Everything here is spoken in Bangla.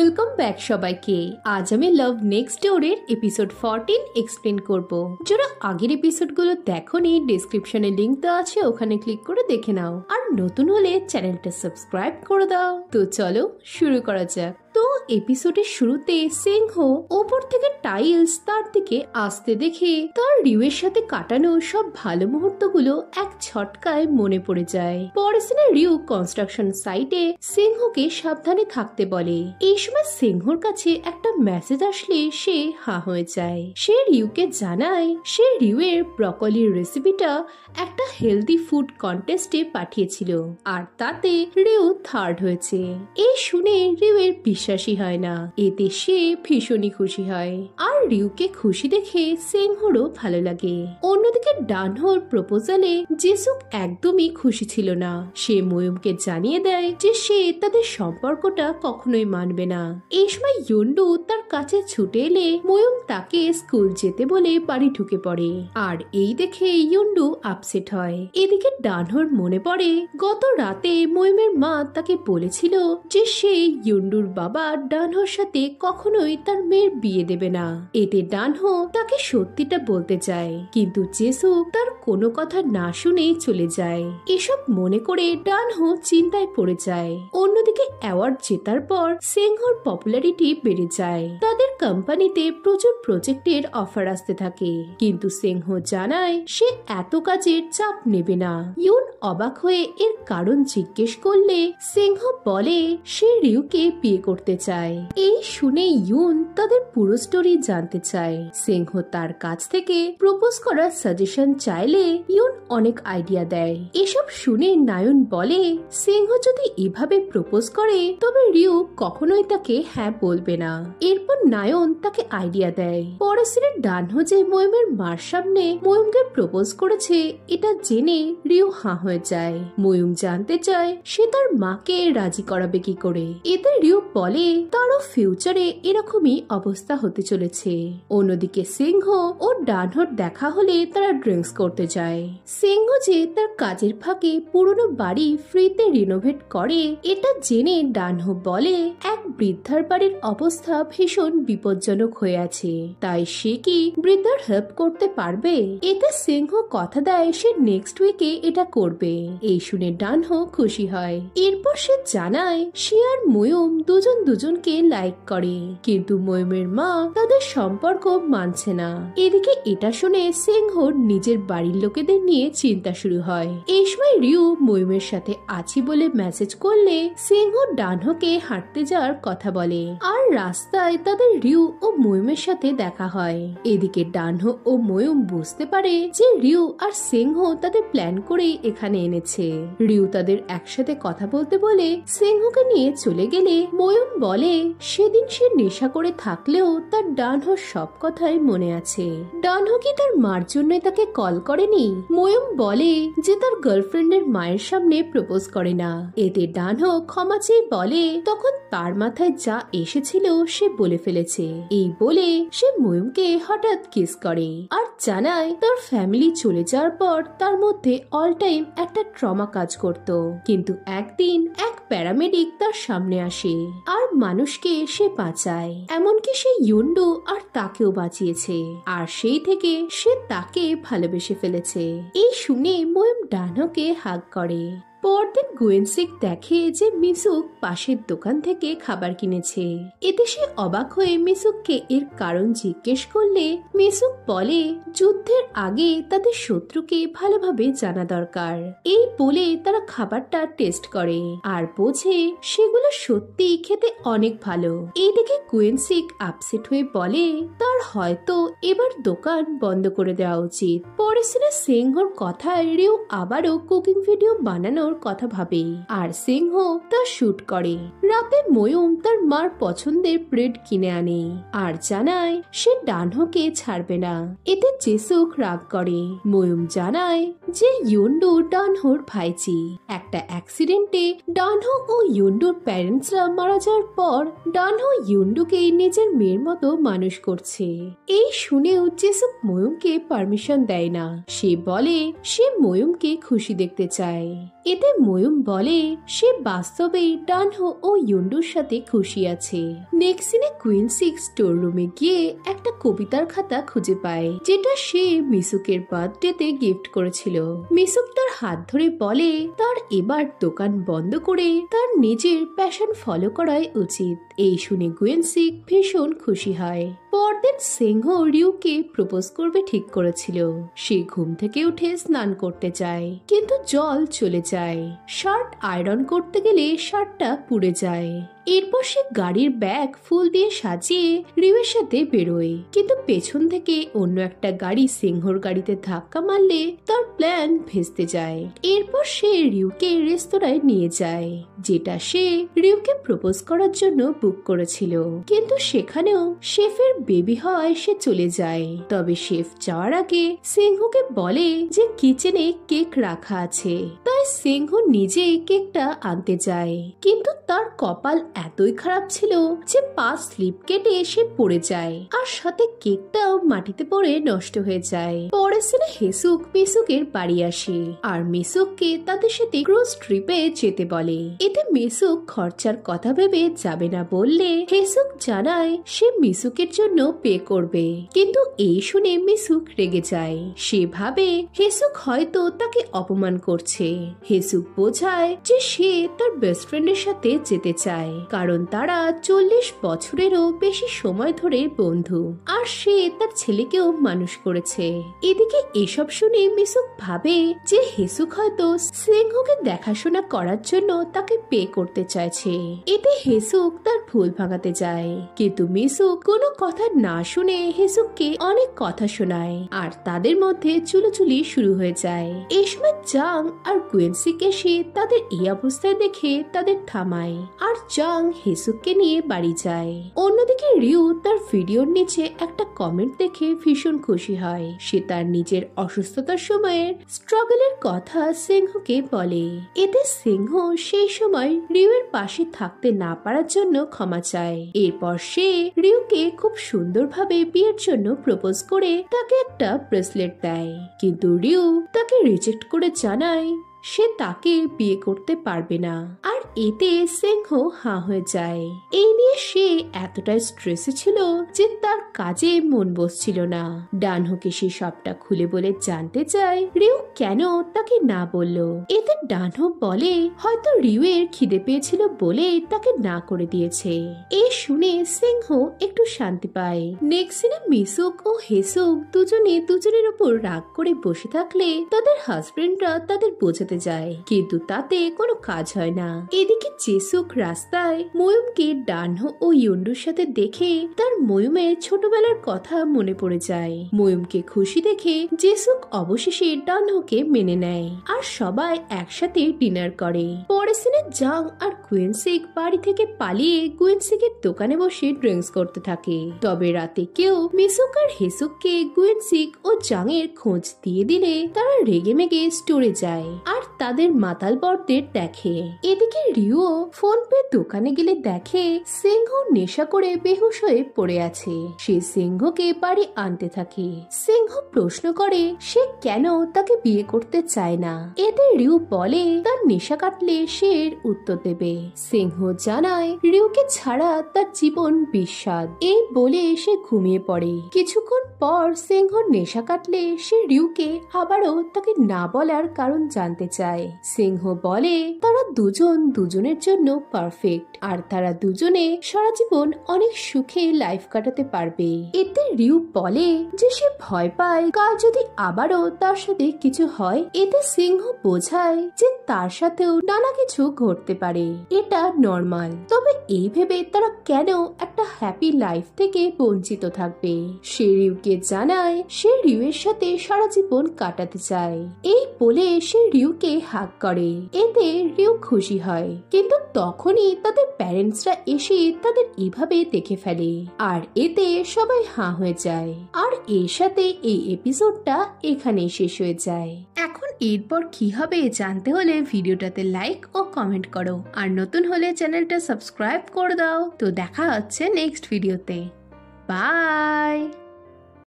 ওয়েলকাম ব্যাক সবাইকে। আজ আমি লাভ নেক্সট ডোরের এপিসোড 14 এক্সপ্লেন করব। যারা আগের এপিসোডগুলো দেখোনি, ডেসক্রিপশনে লিংক দেওয়া আছে, ওখানে ক্লিক করে দেখে নাও। আর নতুন হলে চ্যানেলটা সাবস্ক্রাইব করে দাও। তো চলো শুরু করা যাক। তো এপিসোডের শুরুতে সিংহ ওপর থেকে টাইলস তার দিকে আসতে দেখে তার রিউয়ের সাথে কাটানো সব ভালো মুহূর্তগুলো এক ছটকায় মনে পড়ে যায়। পরের সিনে রিউ কনস্ট্রাকশন সাইটে সিংহকে সাবধানে থাকতে বলে। এই সময় সিংহর কাছে একটা মেসেজ আসলে সে হা হয়ে যায়। সে রিউকে জানায় সে রিউয়ের ব্রকলির রেসিপিটা একটা হেলদি ফুড কন্টেস্টে পাঠিয়েছিল আর তাতে রিউ থার্ড হয়েছে। এই শুনে রিউয়ের বিশ্বাসই হয় না। এতে সে ভীষণই খুশি হয় আর রিউকে খুশি দেখে সিংহরও ভালো লাগে। অন্যদিকে ডানহোর প্রপোজালে জেসুক একদমই খুশি ছিল না। সে ময়ূমকে জানিয়ে দেয় যে সে তাদের সম্পর্কটা কখনোই মানবে না। এই সময় ইয়ন্ডু তার কাছে ছুটে এলে ময়ূম তাকে স্কুল যেতে বলে বাড়ি ঢুকে পড়ে আর এই দেখে ইয়ন্ডু আপসেট হয়। এদিকে ডানহোর মনে পড়ে গত রাতে ময়ূমের মা তাকে বলেছিল যে সে ইয়ন্ডুর বাবা ডানহোর সাথে কখনোই তার মেয়ের বিয়ে দেবে না। এতে ডানহো তাকে সত্যিটা বলতে চায়, কিন্তু জেসুক তার কোনো কথা না শুনেই চলে যায়। এসব মনে করে ডানহো চিন্তায় পড়ে যায়। অন্যদিকে অ্যাওয়ার্ড জেতার পর সিংহর পপুলারিটি বেড়ে যায়। তাদের কোম্পানিতে প্রচুর প্রজেক্টের অফার আসতে থাকে, কিন্তু সিংহ জানায় সে এত কাজের চাপ নেবে না। ইউন অবাক হয়ে এর কারণ জিজ্ঞেস করলে সিংহ বলে সে রিউকে বিয়ে করতে চায়। এই শুনে ইউন তাদের পুরো স্টোরি জানতে চায়। সিংহ তার কাছ থেকে প্রপোজ করার সাজেশন চাইলে ইউন অনেক আইডিয়া দেয়। এসব শুনে নায়ন বলে সিংহ যদি এভাবে প্রপোজ করে তবে রিউ কখনোই তাকে হ্যাঁ বলবে না। এরপর নায়ন তাকে আইডিয়া দেয় পরের সিনে ডানহো যে ময়ূমের মার সামনে ময়ূমকে প্রপোজ করেছে এটা জেনে রিউ হাঁ হয়ে যায়। ময়ূম জানতে চায় সে তার মাকে রাজি করাবে কি করে। এতে রিউ বলে তারও ফিউচারে এরকমই অবস্থা হতে চলেছে। অন্যদিকে সিংহ ও ডানহোর দেখা হলে তারা ড্রিঙ্কস করতে যায়। সিংহ যে তার কাজের ফাঁকে পুরনো বাড়ি ফ্রিতে রিনোভেট করে এটা জেনে ডানহো বলে এক বৃদ্ধার বাড়ির অবস্থা ভীষণ বিপজ্জনক হয়ে আছে, তাই সে কি বৃদ্ধার হেল্প করতে পারবে। এতে সিংহ কথা দেয় সে নেক্সট উইকে এটা করবে। এই শুনে ডানহো খুশি হয়। এরপর সে জানায় সে আর ময়ূম দুজনকে লাইক করে, কিন্তু ময়ূমের মা তাদের সম্পর্ক মানছে না। এদিকে এটা শুনে সিংহর নিজের বাড়ির লোকেদের নিয়ে চিন্তা শুরু হয়। এই সময় রিউ ময়ূমের সাথে আছি বলে মেসেজ করলে সিংহ ডানহোকে হাঁটতে যাওয়ার কথা বলে আর রাস্তায় তাদের রিউ ও ময়ূমের সাথে দেখা হয়। এদিকে ডানহো ও ময়ূম বুঝতে পারে যে রিউ আর সিংহ তাদের প্ল্যান করেই এখানে এনেছে। রিউ তাদের একসাথে কথা বলতে বলে সিংহকে নিয়ে চলে গেলে ময়ূম বলে সেদিন সে নেশা করে থাকলেও তার ডানহোর সব কথাই মনে আছে। ডানহো কি তার মার জন্য তাকে কল করেনি। ময়ূম বলে যে তার গার্লফ্রেন্ডের মায়ের সামনে প্রপোজ করে না। এতে ডানহো ক্ষমা চেয়ে বলে তখন তার মাথায় যা এসেছিল সে বলে ফেলেছে। এই বলে সে ময়ূমকে হঠাৎ কিস করে আর জানায় তার ফ্যামিলি চলে যাওয়ার পর তার মধ্যে অল টাইম একটা ট্রমা কাজ করত, কিন্তু একদিন এক প্যারামেডিক তার সামনে আসে আর মানুষকে সে বাঁচায়। এমনকি সে ইয়ন্ডু আর তাকেও বাঁচিয়েছে আর সেই থেকে সে তাকে ভালোবেসে ফেলেছে। এই শুনে ময়ূম ডানহোকে হাগ করে। পরদিন গুয়েনসিক দেখে যে মিসুক পাশের দোকান থেকে খাবার কিনেছে। এতে সে অবাক হয়ে মিসুককে এর কারণ জিজ্ঞেস করলে মিসুক বলে যুদ্ধের আগে তাদের শত্রুকে ভালোভাবে জানা দরকার। এই বলে তারা খাবারটা টেস্ট করে আর বোঝে সেগুলো সত্যি খেতে অনেক ভালো। এইদিকে গুয়েনসিক আপসেট হয়ে বলে তার হয়তো এবার দোকান বন্ধ করে দেওয়া উচিত। পরের সিনে সিংহর কথায় রিউ আবারও কুকিং ভিডিও বানানোর কথা ভাবে আর সিংহ তা শুট করে। রাতে ময়ূম তার মার পছন্দের ব্রেড কিনে আনে আর জানায় সে ডানহোকে ছাড়বে না। এতে জেসুক রাগ করে। ময়ূম জানায় যে ইউন্ডু ডানহোর ভাইজি। একটা অ্যাক্সিডেন্টে ডানহো ও ইউন্ডুর প্যারেন্টসরা মারা যাওয়ার পর ডানহো ইউন্ডুকে নিজের মেয়ের মতো মানুষ করছে। এই শুনেও জেসুক ময়ূমকে পারমিশন দেয় না। সে বলে সে ময়ূমকে খুশি দেখতে চায়। এতে ময়ূম বলে সে বাস্তবেই ডানহো ও ইউন্ডুর সাথে খুশি আছে। নেক্সট সিনে কুইন্সি স্টোর রুমে গিয়ে একটা কবিতার খাতা খুঁজে পায়, যেটা সে মিসুকের বার্থডেতে গিফট করেছিল। মিসুক তার হাত ধরে বলে তার এবার দোকান বন্ধ করে তার নিজের প্যাশন ফলো করাই উচিত। এই শুনে গুয়েনসিক ভীষণ খুশি হয়। পরদিন সিংহ রিউকে প্রপোজ করবে ঠিক করেছিল। সে ঘুম থেকে উঠে স্নান করতে যায়, কিন্তু জল চলে যায়। শার্ট আয়রন করতে গেলে শার্টটা পুড়ে যায়। এরপর সে গাড়ির ব্যাগ ফুল দিয়ে সাজিয়ে রিউয়ের সাথে বেরোয়, কিন্তু পেছন থেকে অন্য একটা গাড়ি সিংহর গাড়িতে ধাক্কা মারলে তার প্ল্যান ভেস্তে যায়। এরপর সে রিউকে রেস্তোরাঁয় নিয়ে যায়, যেটা সে রিউকে প্রপোজ করার জন্য বুক করেছিল। কিন্তু সেখানেও শেফের বেবি হয় সে চলে যায়। তবে শেফ যাওয়ার আগে সিংহকে বলে যে কিচেনে কেক রাখা আছে, তাই সিংহ নিজেই কেকটা আনতে যায়। কিন্তু তার কপাল এতই খারাপ ছিল যে পা স্লিপ কেটে সে পড়ে যায়, আর সাথে কেকটাও মাটিতে পড়ে নষ্ট হয়ে যায়। পরের দিনে হেসুক মিসুকের বাড়ি আসে আর মিসুককে তাদের সাথে ক্রুজ ট্রিপে যেতে বলে। এতে মিসুক খরচার কথা ভেবে যাবে না বললে হেসুক জানায় সে মিসুকের জন্য পে করবে। কিন্তু এই শুনে মিসুক রেগে যায়। সে ভাবে হেসুক হয়তো তাকে অপমান করছে। হেসুক বোঝায় যে সে তার বেস্ট ফ্রেন্ডের সাথে যেতে চায়, কারণ তারা 40 বছরেরও বেশি সময় ধরে বন্ধু, আর সে তার ছেলেকেও মানুষ করেছে। এদিকে এসব শুনে মিসুক ভাবে যে হেসুক হয়তো সিংহকে দেখাশোনা করার জন্য তাকে পে করতে চাইছে। এতে হেসুক তার ভুল ভাঙাতে যায়, কিন্তু মিসুক কোনো কথা না শুনে হেসুককে অনেক কথা শোনায়, আর তাদের মধ্যে চুলোচুলি শুরু হয়ে যায়। এই সময় জাং আর গুয়েনসিক এসে তাদের এই অবস্থায় দেখে তাদের থামায়, আর জাং হেসুককে নিয়ে বাড়ি যায়। অন্যদিকে রিউ তার ভিডিওর নিচে একটা কমেন্ট দেখে ভীষণ খুশি হয়। সে তার নিজের অসুস্থতার সময়ের স্ট্রাগলের কথা সিংহকে বলে। এতে সিংহ সেই সময় রিউয়ের পাশে থাকতে না পারার জন্য ক্ষমা চায়। এরপর সে রিউকে খুব সুন্দরভাবে বিয়ের জন্য প্রপোজ করে তাকে একটা ব্রেসলেট দেয়, কিন্তু রিউ তাকে রিজেক্ট করে জানায় সে তাকে বিয়ে করতে পারবে না। আর এতে সিংহ হাঁ হয়ে যায়। এই নিয়ে সে এতটাই স্ট্রেসে ছিল যে তার কাজে মন বসছিল না। ডানহোকে সে সবটা খুলে বলে জানতে চায় রিউ কেন তাকে না বলল। এতে ডানহো বলে হয়তো রিউয়ের খিদে পেয়েছিল বলে তাকে না করে দিয়েছে। এই শুনে সিংহ একটু শান্তি পায়। নেক্সট সিনে মিসুক ও হেসুক দুজনে দুজনের উপর রাগ করে বসে থাকলে তাদের হাজবেন্ডরা তাদের বোঝাতে যায়, কিন্তু তাতে কোনো কাজ হয় না। এদিকে জেসুক রাস্তায় ময়ূমকে ডানহো ও ইউন্ডুর সাথে দেখে তার ময়ূমের ছোটবেলার কথা মনে পড়ে যায়। ময়ূমকে খুশি দেখে জেসুক অবশেষে ডানহোকে মেনে নেয়, আর সবাই একসাথে ডিনার করে। পরের সিনে জাং আর গুয়েনসিক বাড়ি থেকে পালিয়ে গুয়েনসিকের দোকানে বসে ড্রিঙ্কস করতে থাকে। তবে রাতে কেউ মিসুক আর হেসুককে গুয়েনসিক ও জাং এর খোঁজ দিয়ে দিলে তারা রেগে মেগে স্টোরে যায় আর তাদের মাতাল বরদের দেখে। এদিকে রিও ফোন পে দোকানে গেলে দেখে সিংহ নেশা করে বেহুশ হয়ে পড়ে আছে। সে সিংহকে বাড়ি আনতে থাকে। সিংহ প্রশ্ন করে সে কেন তাকে বিয়ে করতে চায় না। এতে রিউ বলে তার নেশা কাটলে সে এর উত্তর দেবে। সিংহ জানায় রিউকে ছাড়া তার জীবন বিস্বাদ। এই বলে সে ঘুমিয়ে পড়ে। কিছুক্ষণ পর সিংহ নেশা কাটলে সে রিউকে আবারও তাকে না বলার কারণ জানতে চায়। সিংহ বলে তারা দুজন দুজনের জন্য পারফেক্ট, আর তারা দুজনে সারা জীবন অনেক সুখে লাইফ কাটাতে পারবে। এতে রিউ বলে যে সে ভয় পায় কাল যদি আবারও তার সাথে কিছু হয়। এতে সিংহ বোঝায় যে তার সাথেও নানা কিছু ঘটতে পারে, এটা নর্মাল। তবে এই ভেবে তারা কেন একটা হ্যাপি লাইফ থেকে বঞ্চিত থাকবে। সে রিউকে জানায় সে রিউয়ের সাথে সারা জীবন কাটাতে চায়। এই বলে সে রিউকে হাগ করে। এতে রিউ খুশি হয়, কিন্তু তখনই তাদের প্যারেন্টসরা এসে তাদের এভাবে দেখে ফেলে, আর এতে সবাই হাঁ হয়ে যায়। আর এর সাথে এই এপিসোডটা এখানেই শেষ হয়ে যায়। এখন এরপর কি হবে জানতে হলে ভিডিওটাতে লাইক ও কমেন্ট করো, আর নতুন হলে চ্যানেলটা সাবস্ক্রাইব করে দাও। তো দেখা হচ্ছে নেক্সট ভিডিওতে। বাই।